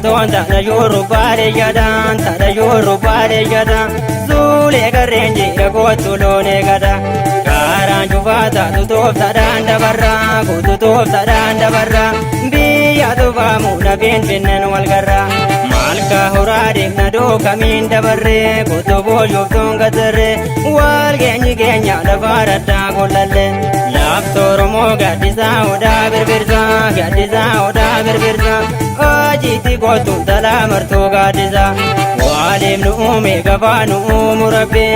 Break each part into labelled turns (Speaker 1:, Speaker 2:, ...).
Speaker 1: Katon tana yoro bare yadan, tana yoro bare yadan. Zule garenji ragotu lone gada. Karan juvata tutup tadanda barra, kututup tadanda barra. Biya tuva muna bin binnen walgarra. Malka hurade nado kamin dabarre, kutubo yufton gatere. Wal genyi genya dabara dagolalle. Laptoro mo gadisa oda berbirza, gadisa oda berbirza. Ajiti gotu dala marto gadisa. Walim nuume gavanu umurabbe,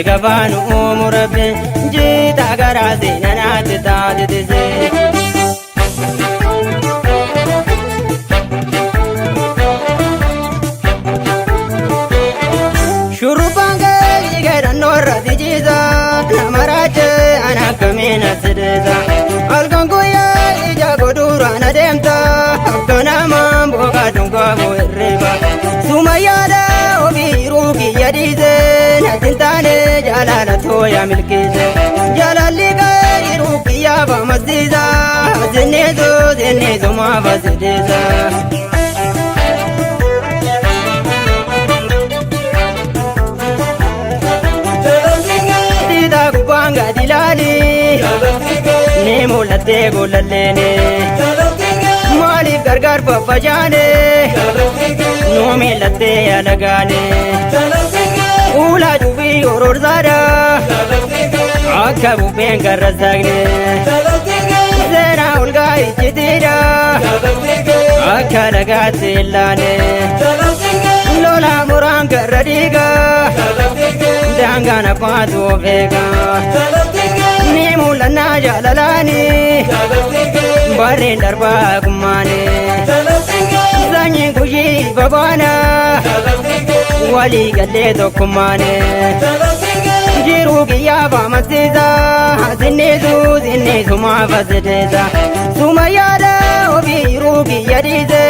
Speaker 1: gavanu umurabbe. Jita garazi nanati taditize. Shurupanga igera norra dijiza, namarache anakamina sideza. Algongoya ija godura nademta, akkanama boga dunga boerreba. Sumayada obiruki yadize, natintane jalala toya milkize. Jalaliga iruki yaba maziza, zinnezo mavazideza. Banga dilali ne mulate golallene mali gargar papajane no milate alagane ula jubi oror zara akabu bengar razagne zera ulga ichitira akalaga tilane lola muranga radiga dangana padu vega ni mulana jalalani bare darba kumane zanyi kuji babana wali galle to kumane jiru giya ba masiza zinnezu ma fazideza sumayada obi rugi yadize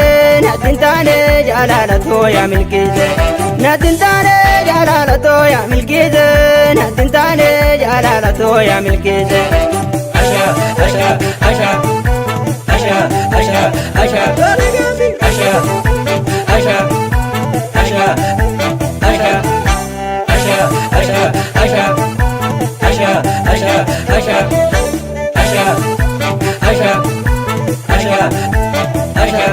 Speaker 1: natintane jalala toya milkize natintane jalala toya milkize natintane jalala toya milkize asha asha asha asha asha asha asha asha asha asha asha asha asha asha asha asha asha asha asha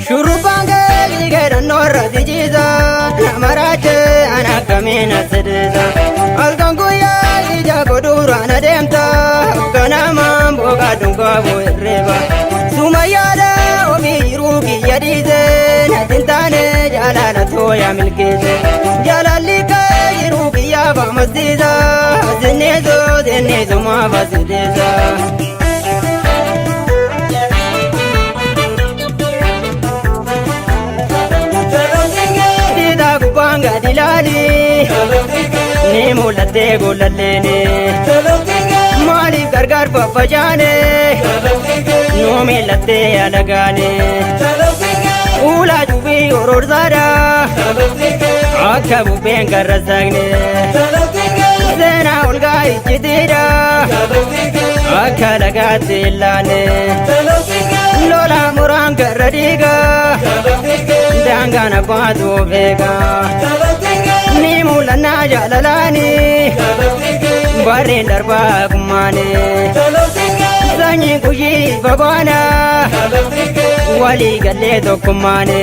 Speaker 1: Shurupanga igera norra dijiza, namarache anakamina sideza. Algongoya ija godura nademta, kanama boga dunga boerreba. Sumayada obiruki yadize, natintane jalala toya milkize. Jalalika iruki yaba maziza, zinnezo mavazideza. Banga dilali ne mulate golallene mali gargar papajane no milate alagane ula jubi oror zara akabu bengar razagne zena ulga ichitira akalaga tilane lola muranga radiga dangana padu vega ni mulana jalalani bare darba kumane zanyi kuji babana wali galle to kumane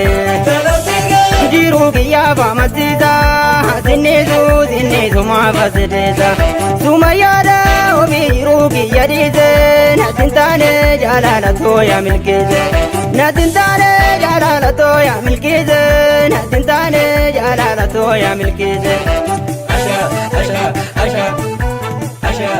Speaker 1: jiru giya ba masiza zinnezu ma fazideza sumayada obi rugi yadize natintane jalala toya milkize natintane jalala toya milkize natintane jalala toya milkize asha asha asha asha